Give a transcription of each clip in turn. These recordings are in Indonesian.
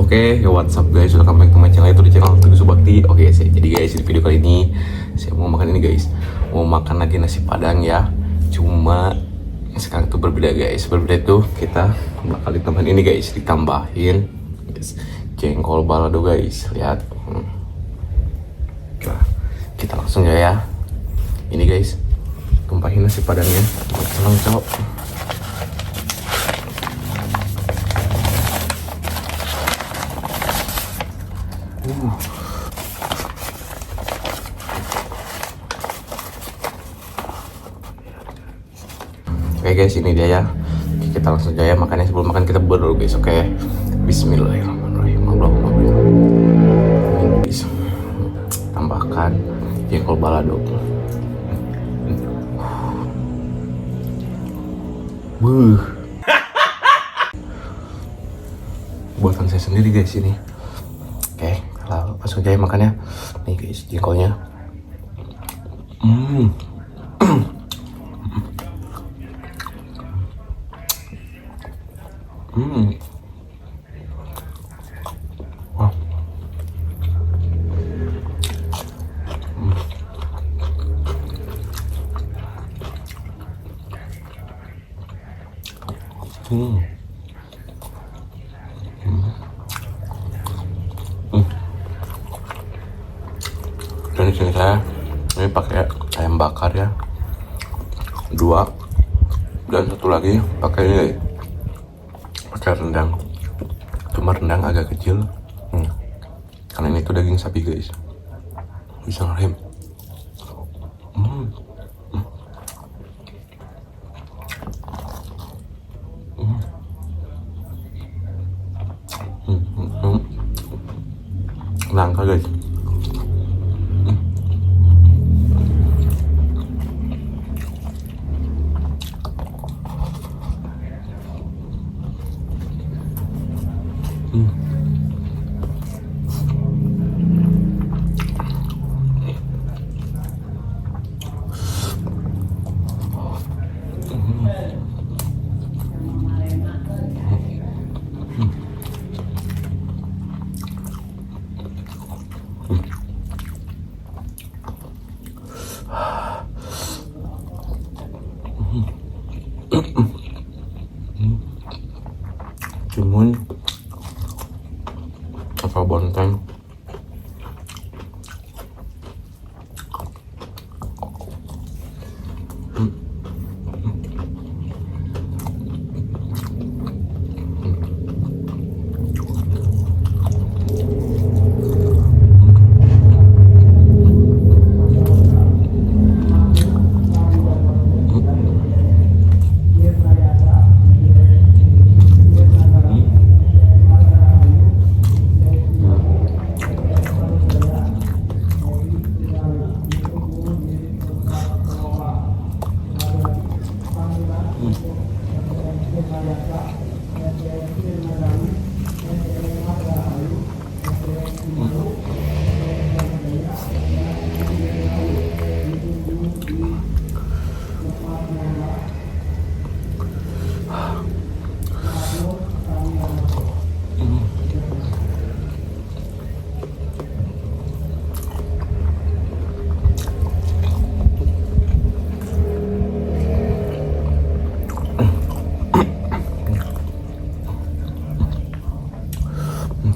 Oke, what's up guys, welcome back to my channel, itu di channel Teguh Subakti. Oke, jadi guys, di video kali ini saya mau makan ini guys. Mau makan lagi nasi padang ya. Cuma sekarang tuh berbeda guys. Berbeda itu kita bakal ditambahin ini guys, ditambahin guys, jengkol balado guys. Lihat. Nah, kita langsung ya. Ini guys, tumpahin nasi padangnya. Langsung cok. Oke guys, ini dia ya. Kita langsung aja ya makannya. Sebelum makan kita berdoa dulu guys. Oke, Bismillahirrahmanirrahim. Allahumma bisa tambahkan jengkol balado. Buatan saya sendiri guys ini. Oke, langsung aja makannya. Nih guys, jengkolnya. Wah. Dan di sini saya ini pakai ayam bakar ya, 2, dan satu lagi pakai ini, pakai rendang. Cuma rendang agak kecil, karena ini tuh daging sapi guys. Bisa ngerem. Nangka guys. Timun atau bonteng.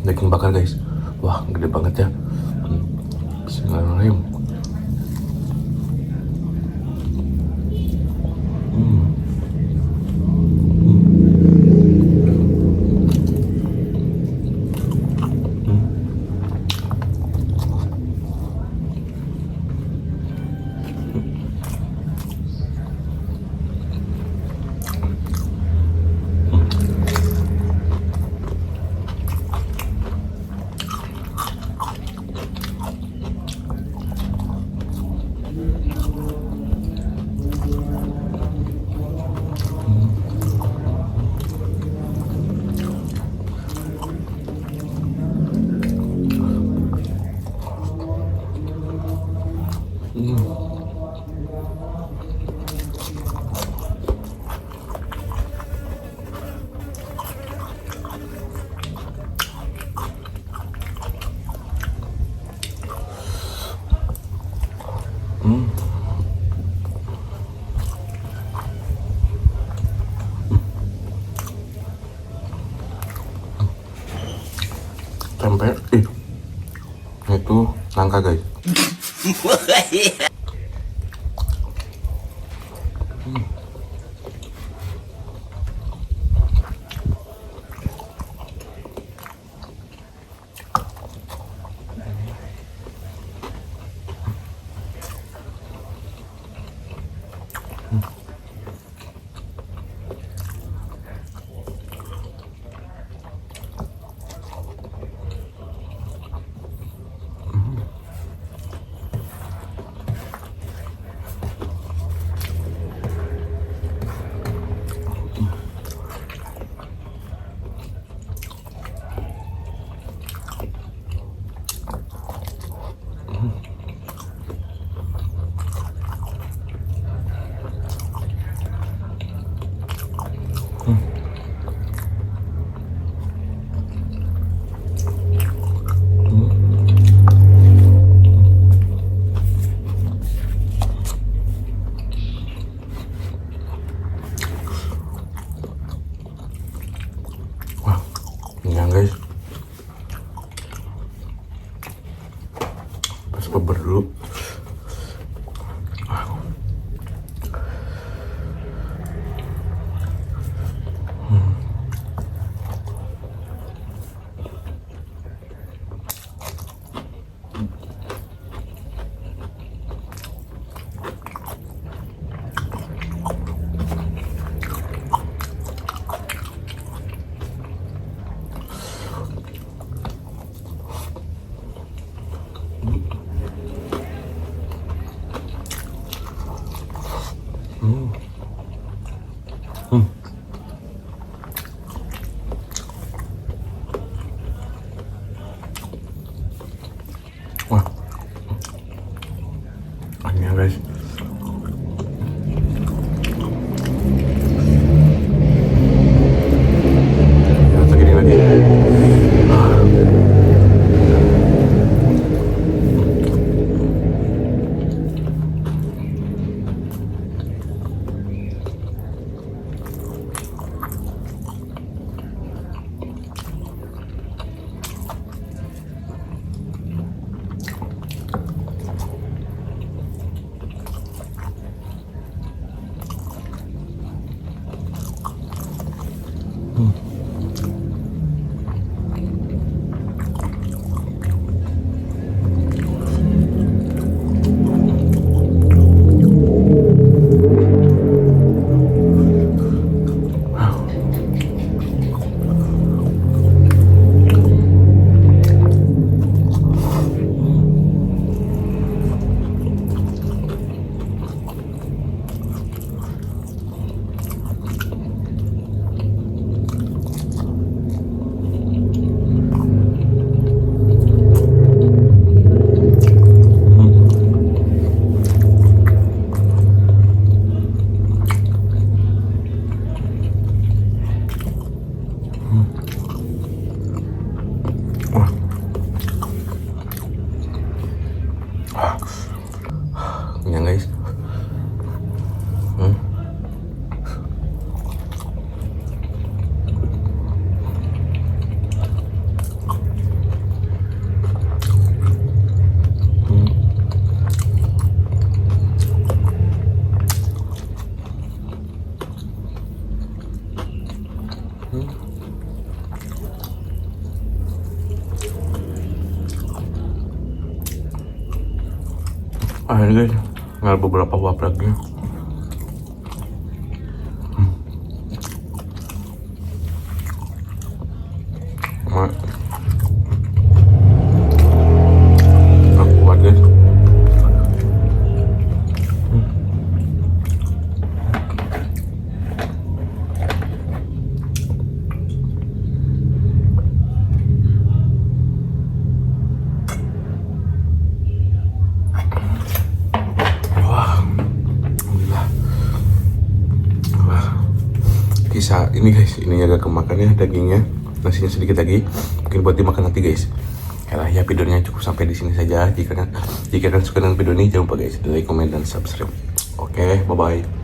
Daging bakar guys, wah gede banget ya. Bismillahirrahmanirrahim. tempe, itu langka guys. Wah, kenyang guys. Pas beber dulu. Wah, kenyang guys. Ya, segini lagi. Kenyang guys. Ini guys, tinggal beberapa uap lagi. Nggak kuat guys. Kisah ini guys, ini agak kemakannya dagingnya, nasinya sedikit lagi, mungkin buat dimakan nanti guys. Ya videonya cukup sampai di sini saja. Jika kalian suka dengan video ini, jangan lupa guys like, komen, dan subscribe. Oke, bye bye.